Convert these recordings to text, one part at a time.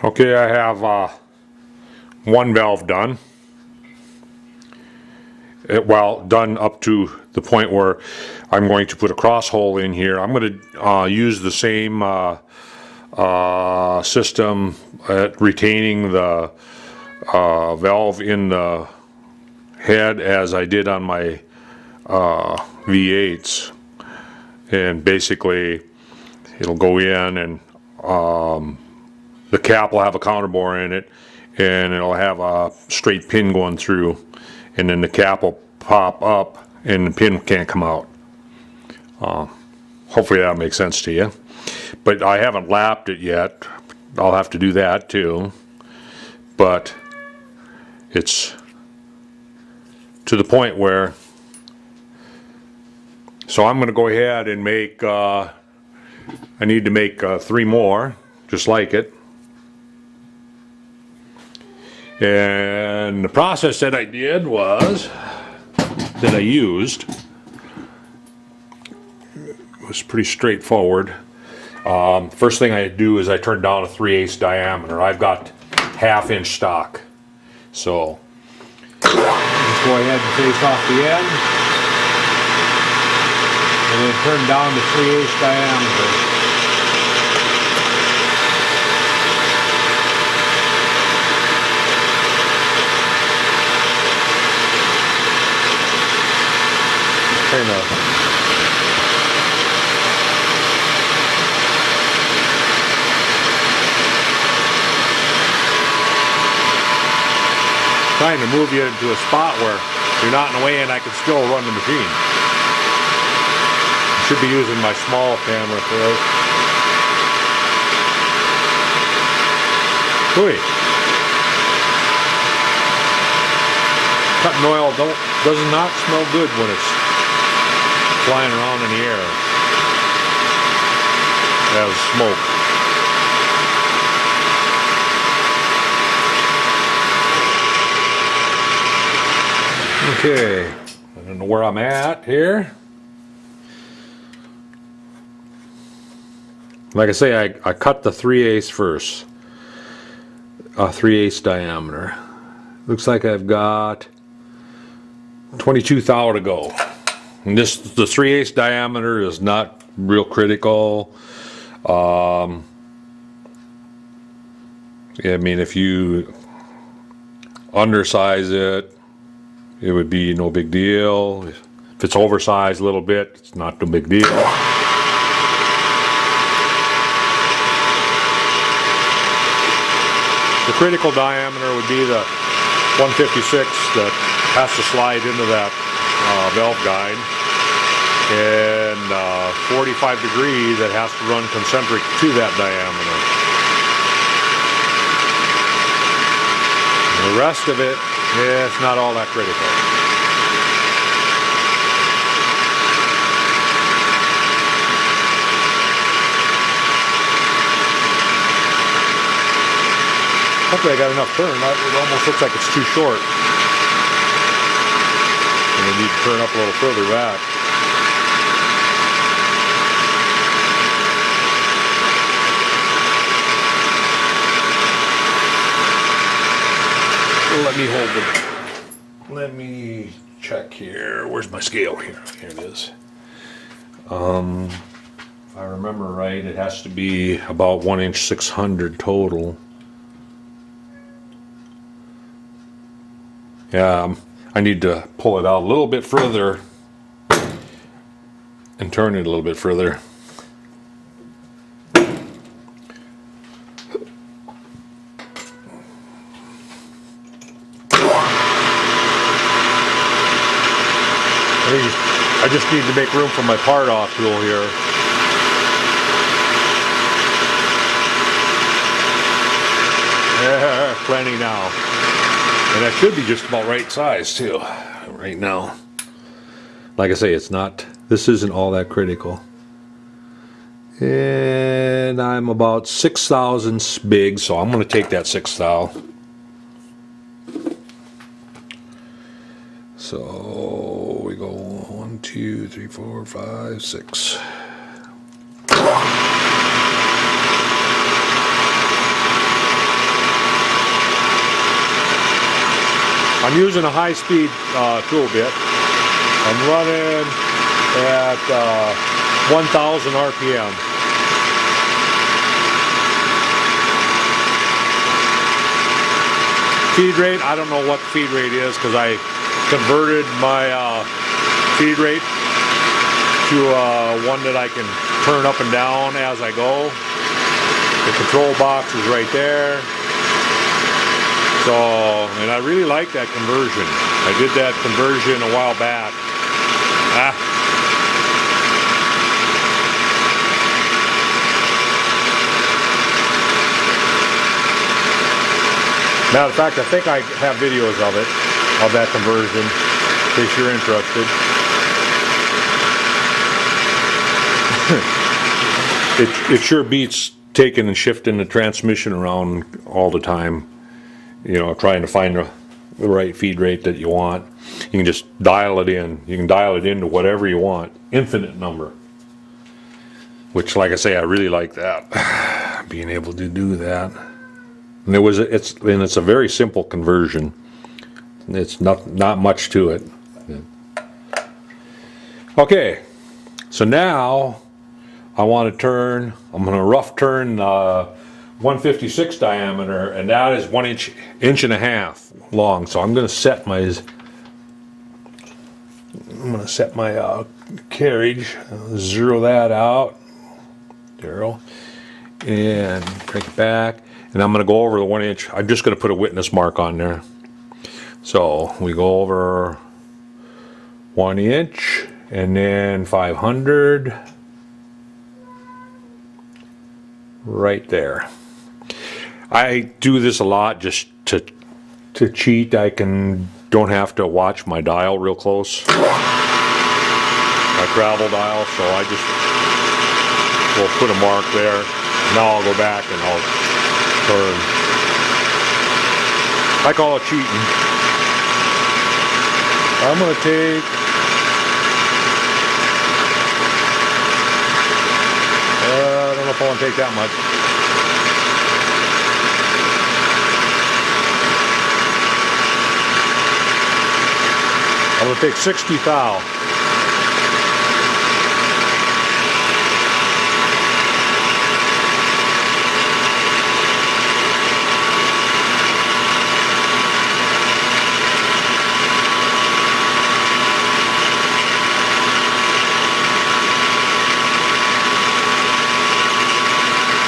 Okay, I have one valve done. Well, done up to the point where I'm going to put a cross hole in here. I'm going to use the same system at retaining the valve in the head as I did on my V8s, and basically it'll go in, and the cap will have a counterbore in it, and it'll have a straight pin going through, and then the cap will pop up and the pin can't come out. Hopefully that makes sense to you. But I haven't lapped it yet. I'll have to do that too. But it's to the point where, so I'm going to go ahead and make, I need to make 3 more, just like it. And the process that I did was, that I used, was pretty straightforward. First thing I do is I turn down a 3/8 diameter. I've got 1/2 inch stock. So, let's go ahead and face off the end. And then turn down to 3/8 diameter. Kind of trying to move you into a spot where you're not in the way and I can still run the machine. I should be using my small camera for this. Ooh. Cutting oil does not smell good when it's flying around in the air as smoke. Okay, I don't know where I'm at here. Like I say, I cut the 3/8 first, 3/8 diameter. Looks like I've got 22 thou to go. And the 3/8 diameter is not real critical. I mean, if you undersize it, it would be no big deal. If it's oversized a little bit, it's not no big deal. The critical diameter would be the 156 that has to slide into that valve guide, and 45 degree that has to run concentric to that diameter. And the rest of it, yeah, it's not all that critical. Hopefully I got enough turn. It almost looks like it's too short. And I need to turn up a little further back. Let me hold it. Let me check here. Where's my scale here? Here it is. If I remember right, it has to be about 1 inch 600 total. Yeah, I need to pull it out a little bit further and turn it a little bit further. I just need to make room for my part off tool here. Yeah, plenty now. And that should be just about right size too, right now. Like I say, it's not, this isn't all that critical. And I'm about 6 thousandths big, so I'm going to take that 6 thou. So we go 1, 2, 3, 4, 5, 6. I'm using a high-speed tool bit. I'm running at 1,000 RPM. Feed rate, I don't know what the feed rate is because I converted my feed rate to one that I can turn up and down as I go. The control box is right there. So, and I really like that conversion. I did that conversion a while back. Matter of fact, I think I have videos of it, of that conversion, in case you're interested. It sure beats taking and shifting the transmission around all the time. You know, trying to find the right feed rate that you want. You can just dial it in. You can dial it into whatever you want. Infinite number. Which, like I say, I really like that. Being able to do that. And it's a very simple conversion. It's not much to it. Okay, so now I want to turn. I'm going to rough turn 156 diameter, and that is 1 inch and a half long. So I'm going to set my carriage. Zero that out. Zero, and crank it back. And I'm going to go over the 1 inch. I'm just going to put a witness mark on there. So we go over 1 inch and then 500 right there. I do this a lot just to cheat. I don't have to watch my dial real close. My travel dial, so I just will put a mark there. Now I'll go back and I'll turn. I call it cheating. I'm going to take I don't know if I want to take that much. I'm going to take 60 thou.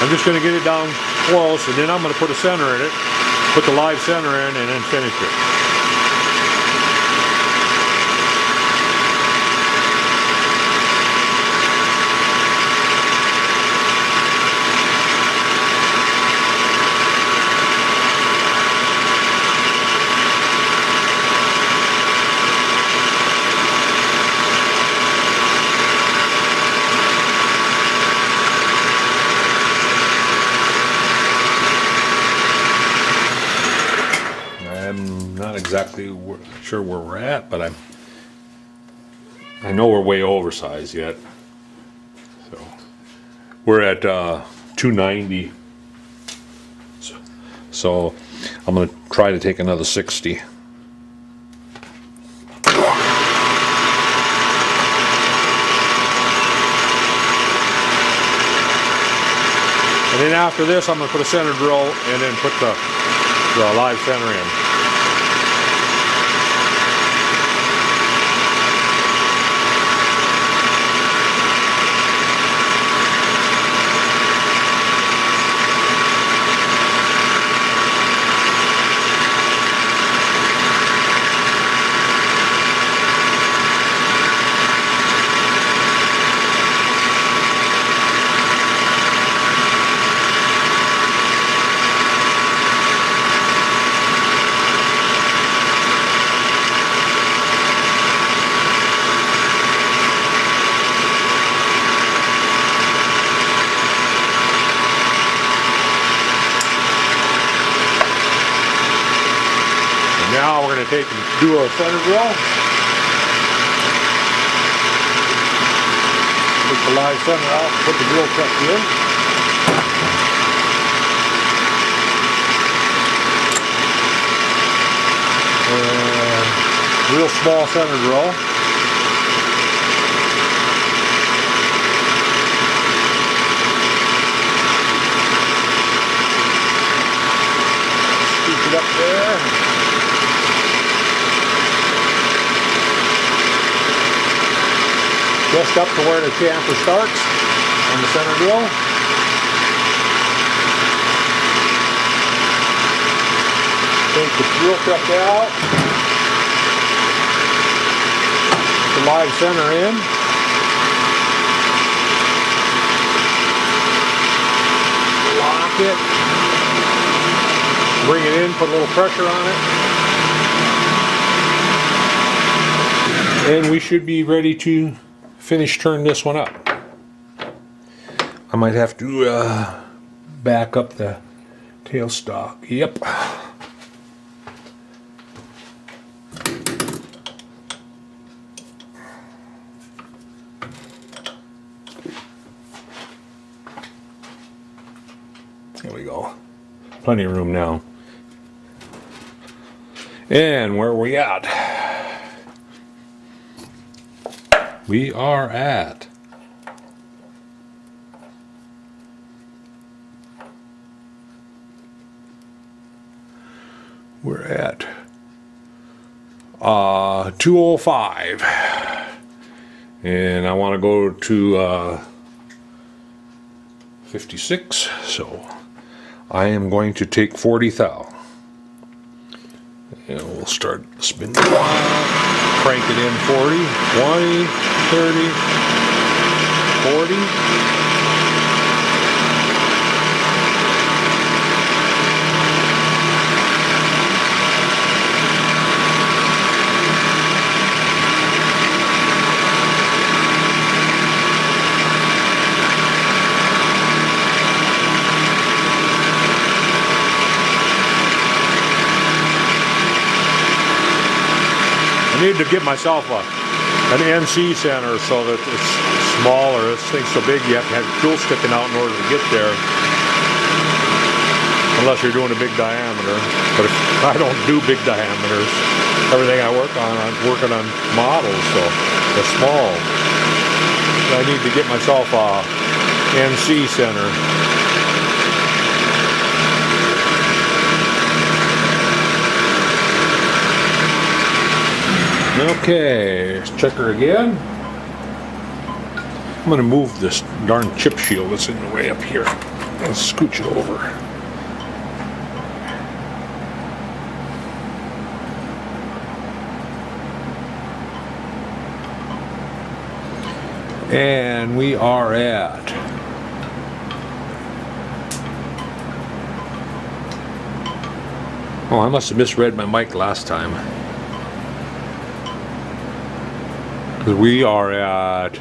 I'm just going to get it down close, and then I'm going to put a center in it, put the live center in, and then finish it. I'm not exactly sure where we're at, but I know we're way oversized yet. So we're at 290. So I'm going to try to take another 60. And then after this, I'm going to put a center drill and then put the live center in. Now we're going to take and do our center drill. Take the live center out, put the drill cup in. And real small center drill. Scoop it up there. Just up to where the chamfer starts on the center drill. Take the drill cup out. The live center in. Lock it. Bring it in, put a little pressure on it. And we should be ready to finish turn this one up. I might have to back up the tailstock. Yep. There we go. Plenty of room now. And where are we at? We are at we're at 205, and I want to go to 56, so I am going to take 40 thou, and we'll start spinning. Crank it in 40, 20, 30, 40. I need to get myself an NC center so that it's smaller. This thing's so big you have to have tool sticking out in order to get there. Unless you're doing a big diameter. But if I don't do big diameters, everything I work on, I'm working on models, so they're small. So I need to get myself a NC center. Okay, let's check her again. I'm going to move this darn chip shield that's in the way up here and scooch it over. And we are at I must have misread my mic last time. We are at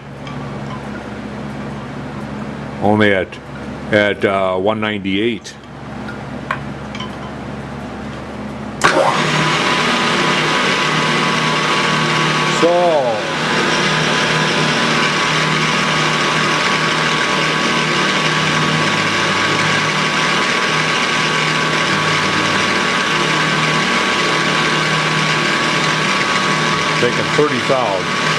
only at 198. So taking 30,000.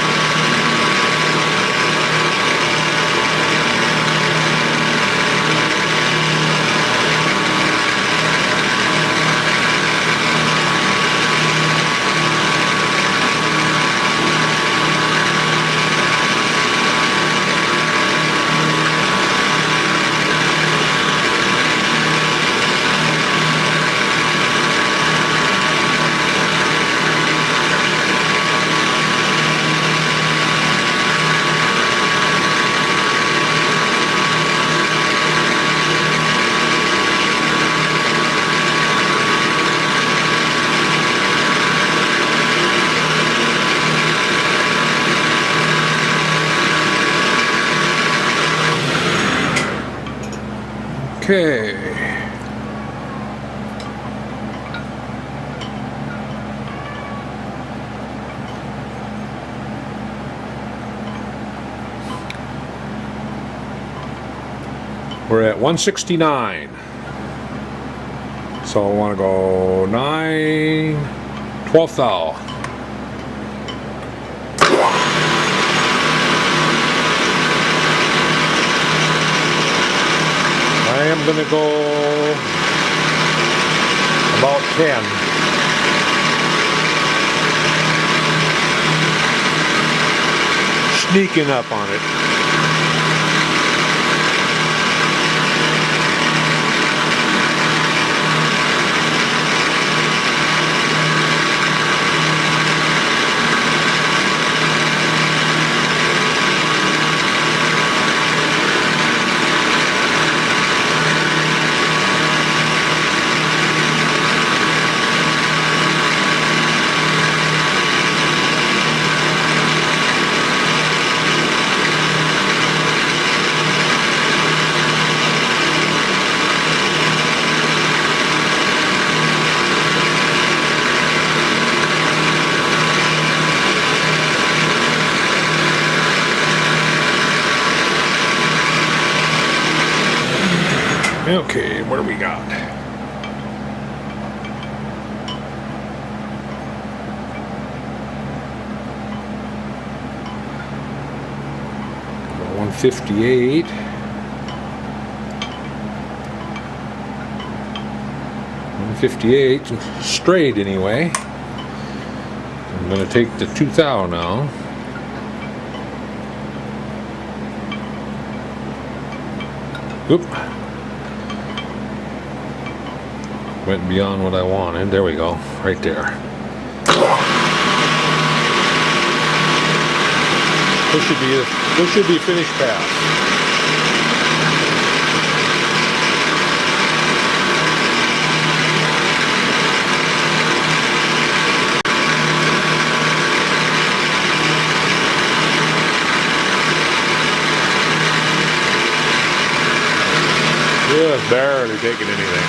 Okay. We're at 169. So I want to go 9, 12 thou. I'm gonna go about 10. Sneaking up on it. Okay, what do we got? About 158. 158 straight anyway. I'm going to take the 2,000 now. Oop. Went beyond what I wanted. There we go. Right there. This should be a finished pass. Just barely taking anything.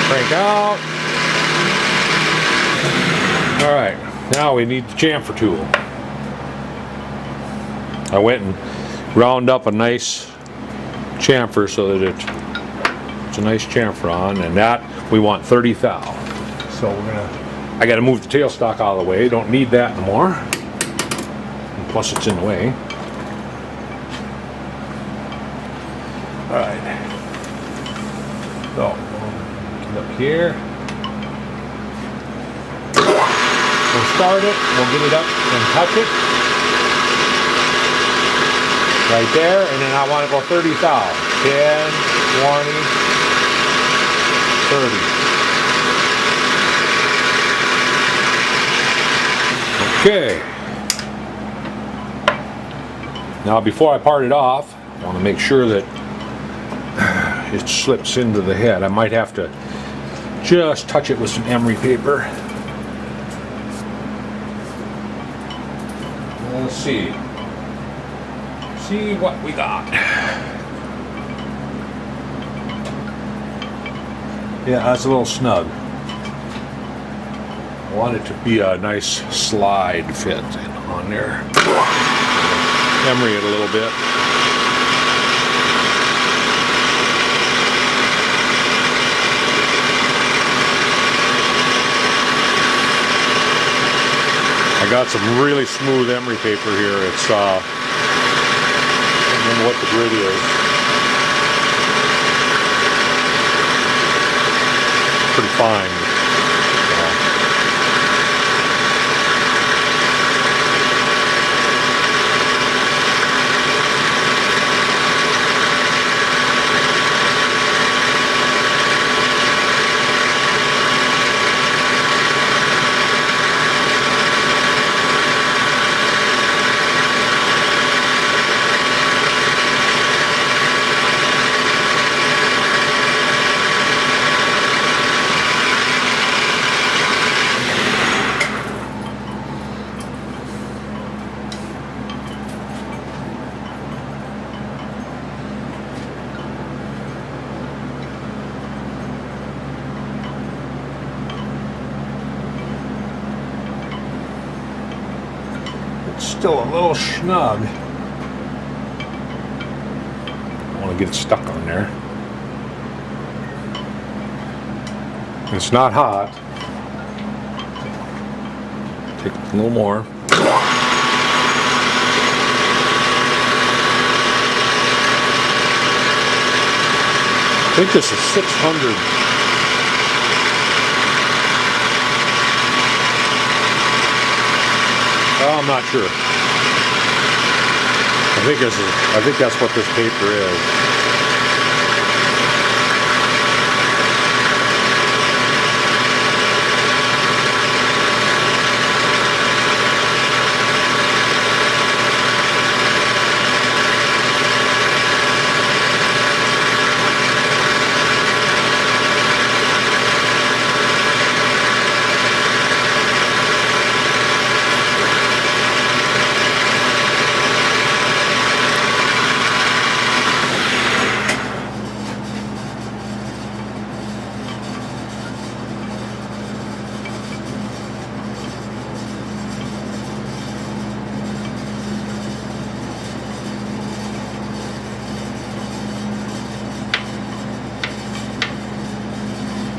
Crank out. All right, now we need the chamfer tool. I went and ground up a nice chamfer so that it's a nice chamfer on, and that we want 30 thou. So I got to move the tailstock out of the way. Don't need that anymore. And plus, it's in the way. All right. So get up here. We'll start it, we'll get it up and touch it. Right there, and then I want to go 30 thou. 10, 20, 30. Okay. Now before I part it off, I want to make sure that it slips into the head. I might have to just touch it with some emery paper. Let's see what we got. Yeah, that's a little snug. I want it to be a nice slide fit on there. Emery it a little bit. I got some really smooth emery paper here. It's I don't remember what the grit is. Pretty fine. It's still a little snug. I want to get it stuck on there. It's not hot. Take a little more. I think this is 600. Oh, I'm not sure. I think that's what this paper is.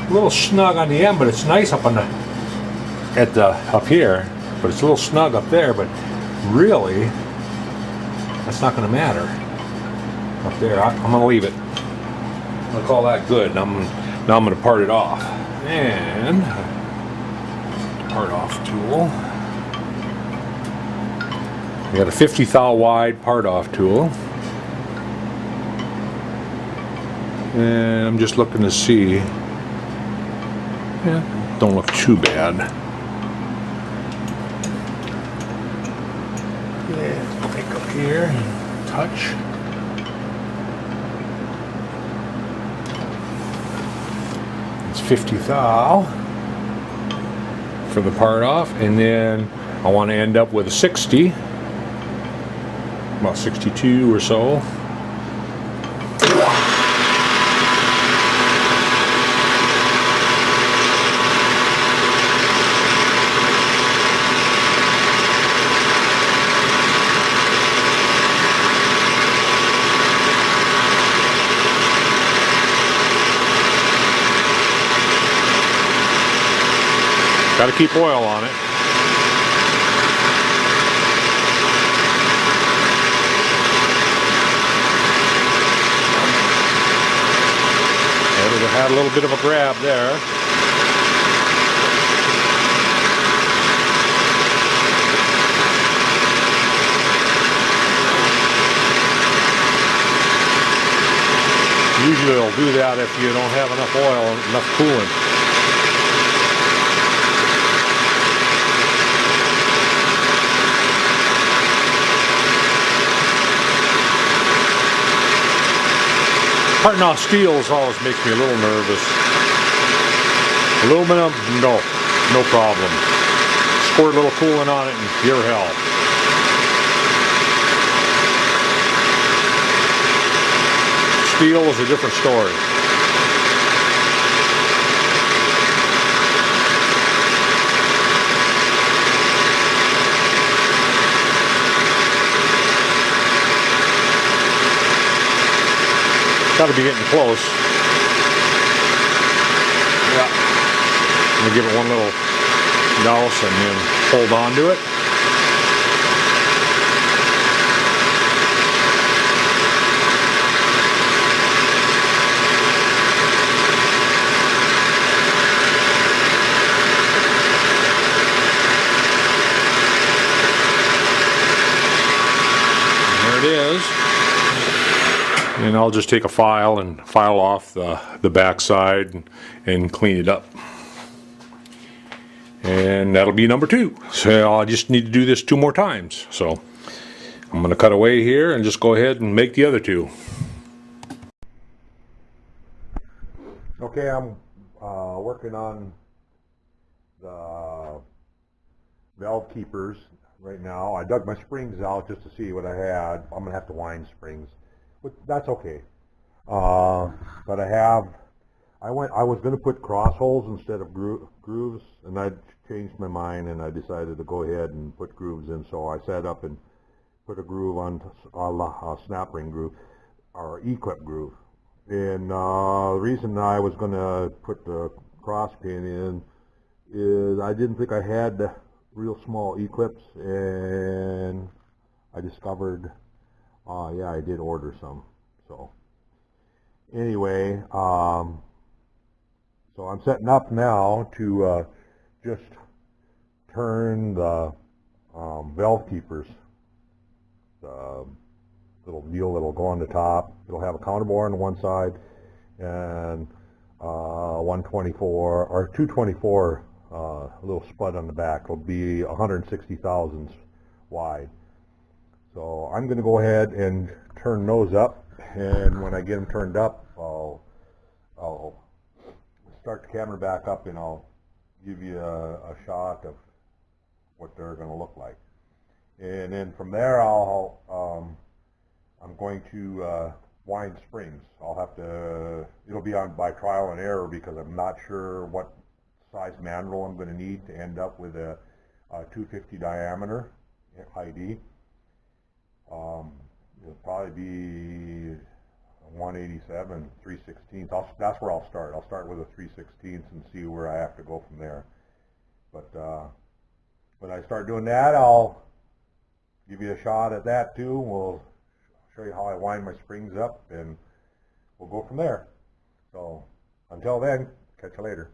A little snug on the end, but it's nice up on up here. But it's a little snug up there. But really, that's not going to matter up there. I'm going to leave it. I'm going to call that good. Now I'm going to part it off. And part off tool. We got a 50 thou wide part off tool. And I'm just looking to see. Yeah, don't look too bad. Yeah, take up here, touch. It's 50 thou for the part off, and then I want to end up with a 60, about 62 or so. Got to keep oil on it. It had a little bit of a grab there. Usually it'll do that if you don't have enough oil, enough coolant. Parting off steels always makes me a little nervous. Aluminum, no problem. Squirt a little coolant on it and you're hell. Steel is a different story. Got to be getting close. Yeah. I'm going to give it one little douse and then hold on to it. And there it is. And I'll just take a file and file off the back side and clean it up. And that'll be number 2. So I just need to do this 2 more times. So I'm going to cut away here and just go ahead and make the other 2. Okay, I'm working on the valve keepers right now. I dug my springs out just to see what I had. I'm going to have to wind springs. But that's okay. But I have I was going to put cross holes instead of grooves, and I changed my mind, and I decided to go ahead and put grooves in. So I set up and put a groove on a snap ring groove, or E-clip groove. And the reason I was going to put the cross pin in is I didn't think I had the real small E-clips, and I discovered, yeah, I did order some. So anyway, so I'm setting up now to just turn the valve keepers, the little deal that'll go on the top. It'll have a counter bore on one side and 124 or 224 little spud on the back. It'll be 160 thousandths wide. So I'm going to go ahead and turn those up, and when I get them turned up, I'll start the camera back up and I'll give you a shot of what they're going to look like. And then from there, I'm going to wind springs. I'll have to, it'll be on by trial and error because I'm not sure what size mandrel I'm going to need to end up with a 250 diameter ID. It'll probably be 187, 3/16. That's where I'll start. I'll start with a 3/16 and see where I have to go from there. But when I start doing that, I'll give you a shot at that too. We'll show you how I wind my springs up, and we'll go from there. So until then, catch you later.